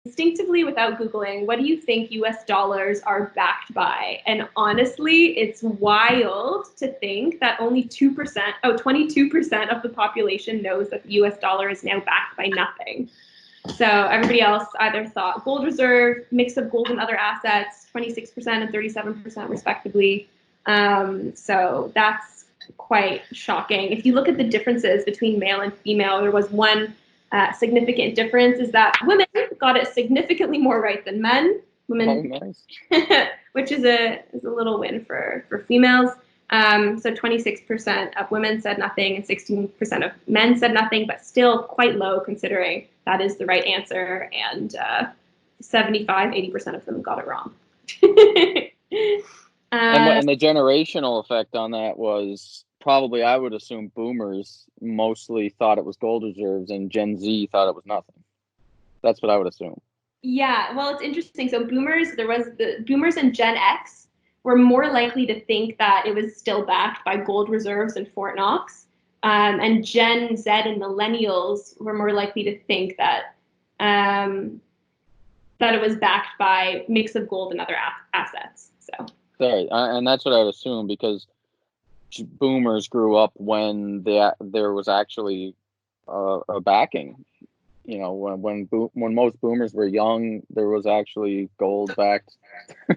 instinctively, without Googling, what do you think US dollars are backed by? And honestly, it's wild to think that only 22% of the population knows that the US dollar is now backed by nothing. So everybody else either thought gold reserve, mix of gold and other assets, 26% and 37% respectively. So that's quite shocking. If you look at the differences between male and female, there was one significant difference is that women got it significantly more right than men. Women, nice. Which is a little win for females. So 26% of women said nothing and 16% of men said nothing, but still quite low considering that is the right answer. And 80% of them got it wrong. And the generational effect on that was probably, I would assume, boomers mostly thought it was gold reserves and Gen Z thought it was nothing. That's what I would assume. Yeah, well, it's interesting. So boomers and Gen X were more likely to think that it was still backed by gold reserves and Fort Knox. And Gen Z and millennials were more likely to think that that it was backed by mix of gold and other assets. So. Right, and that's what I would assume, because boomers grew up when there was actually a backing. You know, when most boomers were young, there was actually gold backed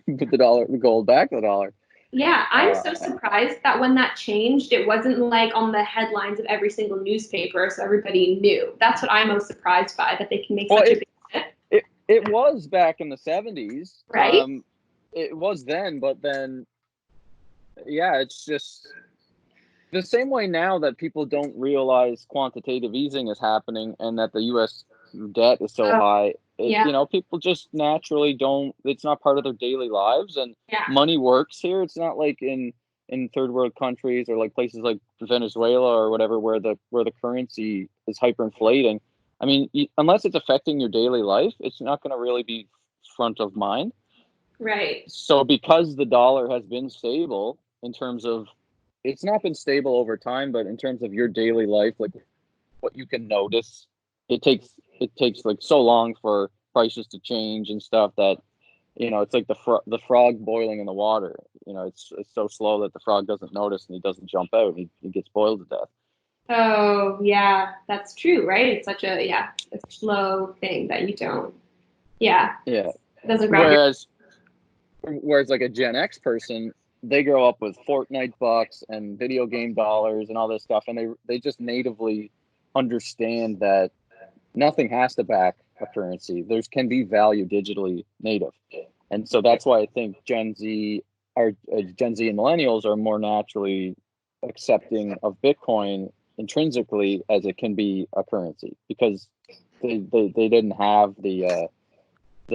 the gold backed the dollar. Yeah, I'm so surprised that when that changed, it wasn't like on the headlines of every single newspaper, so everybody knew. That's what I'm most surprised by, that they can make such a big shift. It was back in the 70s, right? It was then, but then, yeah, it's just the same way now that people don't realize quantitative easing is happening and that the U.S. debt is so high. You know, people just naturally don't. It's not part of their daily lives, and money works here. It's not like in third world countries or like places like Venezuela or whatever, where the currency is hyperinflating. I mean, unless it's affecting your daily life, it's not going to really be front of mind. Right. So because the dollar has been stable in terms of, it's not been stable over time, but in terms of your daily life, like what you can notice, it takes like so long for prices to change and stuff that, you know, it's like the frog boiling in the water. You know, it's so slow that the frog doesn't notice and he doesn't jump out. He gets boiled to death. Oh, yeah, that's true, right? It's such a slow thing that you don't. Yeah. Yeah. Doesn't grab Whereas like a Gen X person, they grow up with Fortnite bucks and video game dollars and all this stuff, and they just natively understand that nothing has to back a currency. There can be value digitally native, and so that's why I think Gen Z and millennials are more naturally accepting of Bitcoin intrinsically as it can be a currency, because they didn't have the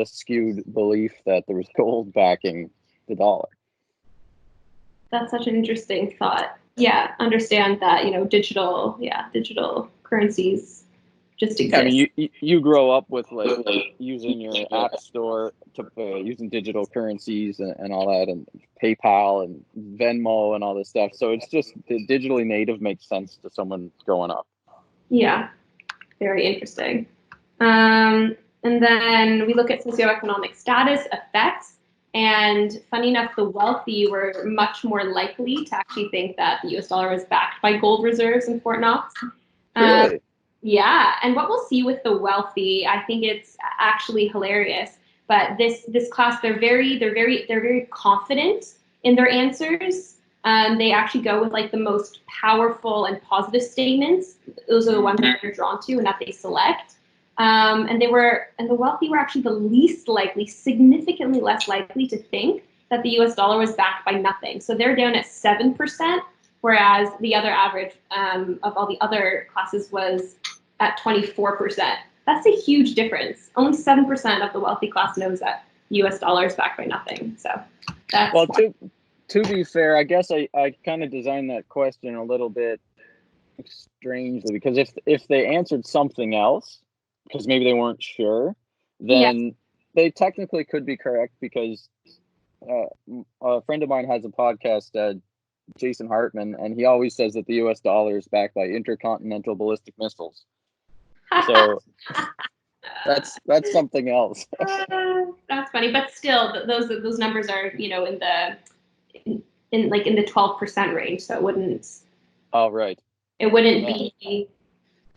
skewed belief that there was gold backing the dollar. That's such an interesting thought. Yeah, understand that, you know, digital currencies just exist. I mean, you grow up with like using your app store to using digital currencies and all that, and PayPal and Venmo and all this stuff. So it's just digitally native makes sense to someone growing up. Yeah, very interesting. And then we look at socioeconomic status effects. And funny enough, the wealthy were much more likely to actually think that the US dollar was backed by gold reserves in Fort Knox. Really? Yeah, and what we'll see with the wealthy, I think it's actually hilarious. But this class, they're very confident in their answers. They actually go with like the most powerful and positive statements. Those are the ones that they're drawn to and that they select. And the wealthy were actually the least likely, significantly less likely to think that the US dollar was backed by nothing. So they're down at 7%, whereas the other average of all the other classes was at 24%. That's a huge difference. Only 7% of the wealthy class knows that the US dollar is backed by nothing. So that's well, to be fair, I guess I kind of designed that question a little bit strangely, because if they answered something else, because maybe they weren't sure, then they technically could be correct, because a friend of mine has a podcast, Jason Hartman, and he always says that the US dollar is backed by intercontinental ballistic missiles. So That's something else. That's funny, but still, those numbers are, you know, in like in the 12% range, so Oh, right. it wouldn't Yeah. be,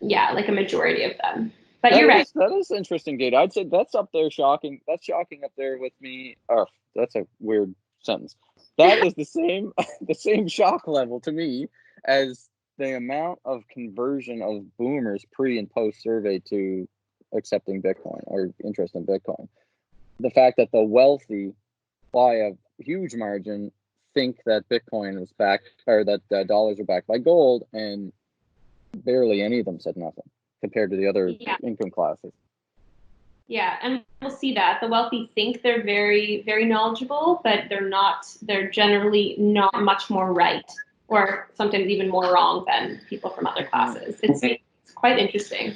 yeah, like a majority of them. But you're right. That is interesting data. I'd say that's up there shocking. That's shocking up there with me. Oh, that's a weird sentence. That is the same the same shock level to me as the amount of conversion of boomers pre and post survey to accepting Bitcoin or interest in Bitcoin. The fact that the wealthy, by a huge margin, think that Bitcoin is backed, or that dollars are backed by gold, and barely any of them said nothing compared to the other income classes. Yeah, and we'll see that the wealthy think they're very, very knowledgeable, but they're not. They're generally not much more right, or sometimes even more wrong than people from other classes. It's quite interesting.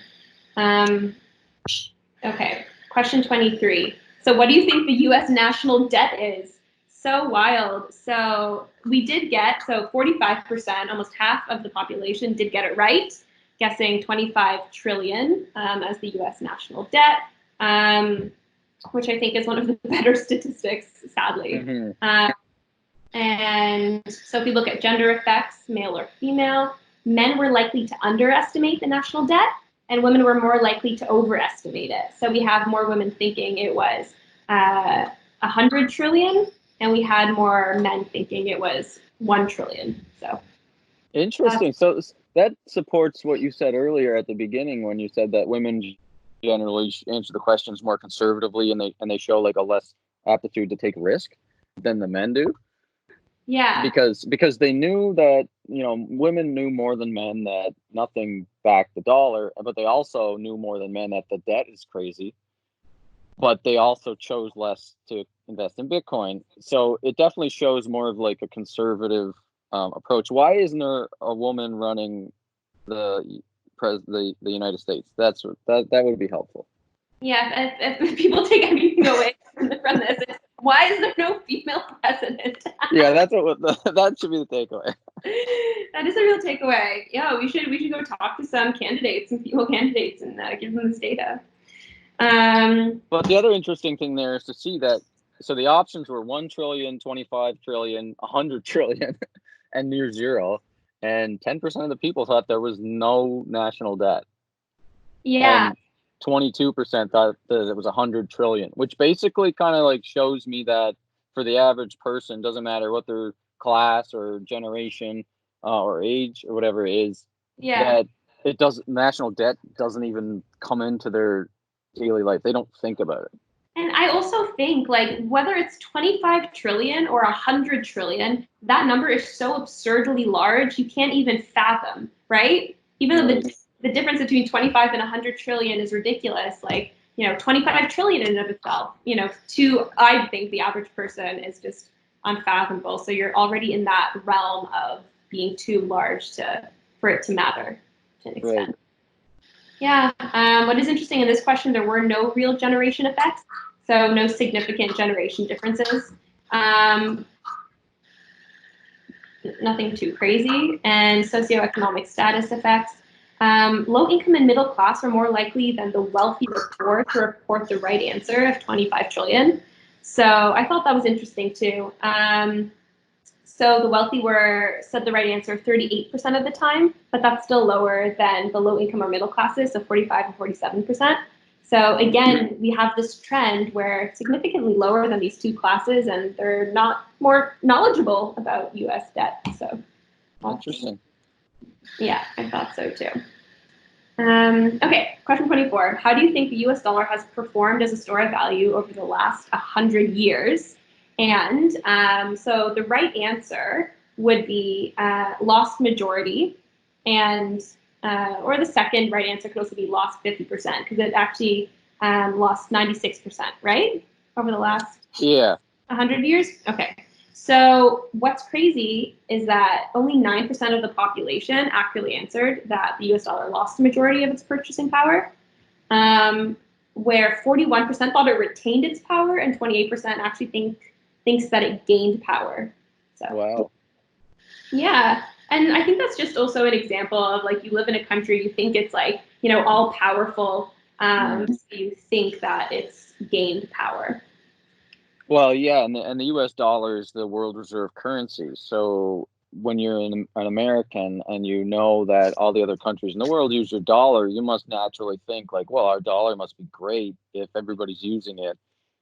Okay, question 23. So what do you think the U.S. national debt is? So wild. So we did get, so 45%, almost half of the population did get it right, guessing 25 trillion as the U.S. national debt, which I think is one of the better statistics, sadly. And so if you look at gender effects, male or female, men were likely to underestimate the national debt, and women were more likely to overestimate it. So we have more women thinking it was 100 trillion, and we had more men thinking it was 1 trillion. So interesting. So that supports what you said earlier at the beginning when you said that women generally answer the questions more conservatively, and they show like a less aptitude to take risk than the men do. Yeah. Because they knew that, you know, women knew more than men that nothing backed the dollar, but they also knew more than men that the debt is crazy. But they also chose less to invest in Bitcoin. So it definitely shows more of like a conservative approach. Why isn't there a woman running the United States? That would be helpful. Yeah, if people take anything away from this, why is there no female president? Yeah, that should be the takeaway. That is a real takeaway. Yeah, we should go talk to some female candidates, and give them this data. But the other interesting thing there is to see that, so the options were 1 trillion, 25 trillion, 100 trillion, and near zero. And 10% of the people thought there was no national debt. Yeah. And 22% thought that it was 100 trillion, which basically kind of like shows me that for the average person, doesn't matter what their class or generation or age or whatever it is, that national debt doesn't even come into their daily life. They don't think about it. And I also think, like, whether it's 25 trillion or 100 trillion, that number is so absurdly large, you can't even fathom, right? Even though the difference between 25 and 100 trillion is ridiculous, like, 25 trillion in and of itself, I think the average person is just unfathomable. So you're already in that realm of being too large for it to matter to an extent. Right. Yeah. What is interesting in this question, there were no real generation effects, so no significant generation differences. Nothing too crazy. And socioeconomic status effects. Low income and middle class are more likely than the wealthy or poor to report the right answer of 25 trillion. So I thought that was interesting too. So the wealthy said the right answer 38% of the time, but that's still lower than the low income or middle classes, so 45 and 47%. So again, we have this trend where it's significantly lower than these two classes, and they're not more knowledgeable about U.S. debt. So interesting. Yeah, I thought so too. Okay, question 24. How do you think the U.S. dollar has performed as a store of value over the last 100 years? And so the right answer would be lost majority, and or the second right answer could also be lost 50%, because it actually lost 96%, right? Over the last 100 years? Okay. So what's crazy is that only 9% of the population accurately answered that the US dollar lost the majority of its purchasing power, where 41% thought it retained its power and 28% actually thinks that it gained power. So, wow. Yeah. And I think that's just also an example of, like, you live in a country, you think it's like, all powerful, So you think that it's gained power. Well, yeah, and the U.S. dollar is the world reserve currency. So when you're an American and you know that all the other countries in the world use your dollar, you must naturally think like, well, our dollar must be great if everybody's using it.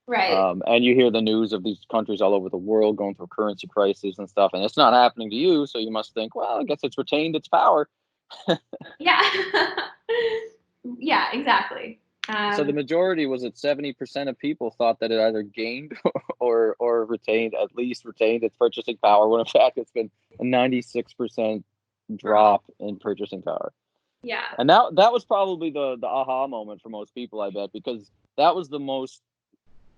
Right. And you hear the news of these countries all over the world going through currency crises and stuff, and it's not happening to you, so you must think, well, I guess it's retained its power. Yeah. Yeah, exactly. So the majority was at 70% of people thought that it either gained or retained, at least retained its purchasing power, when in fact it's been a 96% drop in purchasing power. Yeah. And that was probably the aha moment for most people, I bet, because that was the most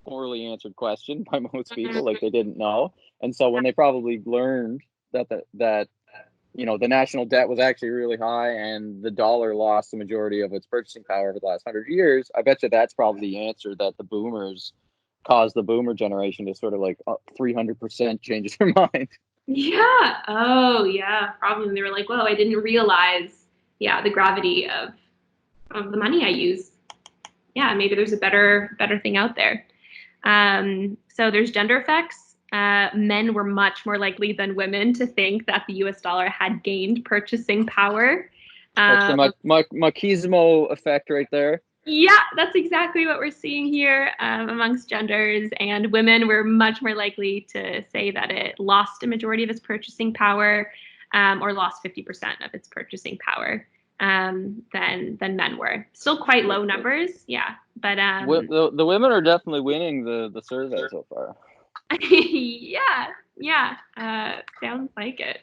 poorly answered question by most people. Like, they didn't know. And so when they probably learned that the national debt was actually really high and the dollar lost the majority of its purchasing power over the last 100 years, I bet you that's probably the answer that the boomers caused the boomer generation to sort of like 300% change their mind. Yeah. Oh, yeah. Probably when they were like, "Whoa, I didn't realize, yeah, the gravity of the money I use. Yeah, maybe there's a better thing out there." So there's gender effects. Men were much more likely than women to think that the U.S. dollar had gained purchasing power. That's the machismo effect right there. Yeah, that's exactly what we're seeing here amongst genders. And women were much more likely to say that it lost a majority of its purchasing power, or lost 50% of its purchasing power, than men were. Still quite low numbers, yeah. But The women are definitely winning the survey so far. yeah, sounds like it.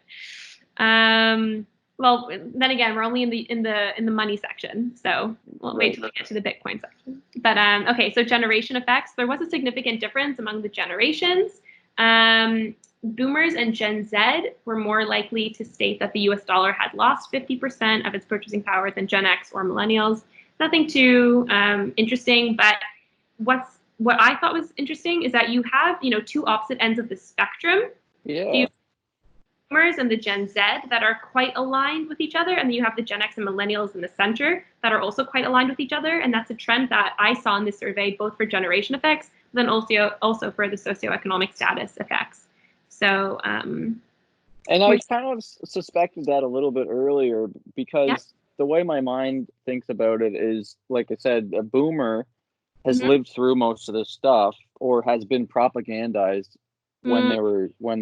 Well, then again, we're only in the money section, so we'll wait till we get to the Bitcoin section. But okay, so generation effects. There was a significant difference among the generations. Boomers and Gen Z were more likely to state that the U.S. dollar had lost 50% of its purchasing power than Gen X or millennials. Nothing too interesting, but what I thought was interesting is that you have, two opposite ends of the spectrum. Yeah. So you boomers and the Gen Z that are quite aligned with each other, and then you have the Gen X and millennials in the center that are also quite aligned with each other. And that's a trend that I saw in this survey, both for generation effects, but then also for the socioeconomic status effects. So, and I kind of suspected that a little bit earlier because the way my mind thinks about it is, like I said, a boomer has lived through most of this stuff or has been propagandized when they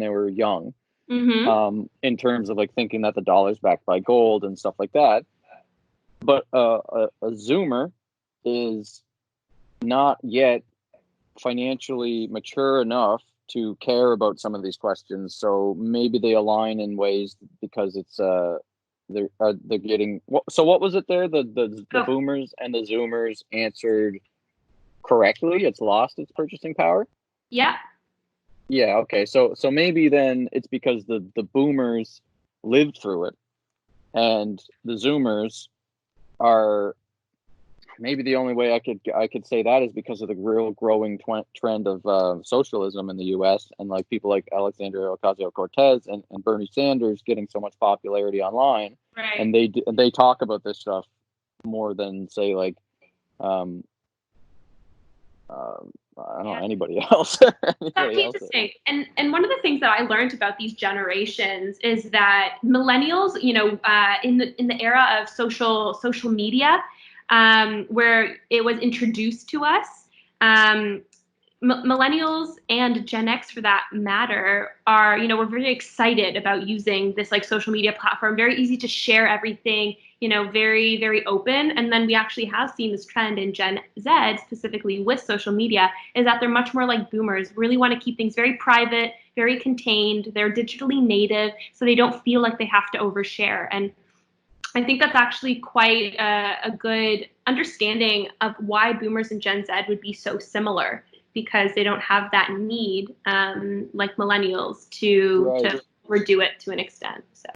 were young. In terms of like thinking that the dollar's backed by gold and stuff like that. But a Zoomer is not yet financially mature enough to care about some of these questions. So maybe they align in ways because it's they're getting. So what was it there? The boomers and the Zoomers answered correctly. It's lost its purchasing power. Yeah. Yeah, okay. So maybe then it's because the boomers lived through it and the Zoomers are, maybe the only way I could say that is because of the real growing trend of socialism in the US, and like people like Alexandria Ocasio-Cortez and Bernie Sanders getting so much popularity online. Right. And they talk about this stuff more than, say, like I don't know, anybody else. That's interesting. And one of the things that I learned about these generations is that millennials, in the era of social media, where it was introduced to us, millennials and Gen X, for that matter, are, we're very excited about using this like social media platform. Very easy to share everything, very, very open. And then we actually have seen this trend in Gen Z, specifically with social media, is that they're much more like boomers, really want to keep things very private, very contained. They're digitally native, so they don't feel like they have to overshare. And I think that's actually quite a good understanding of why boomers and Gen Z would be so similar, because they don't have that need, like millennials, to overdo it to an extent. So.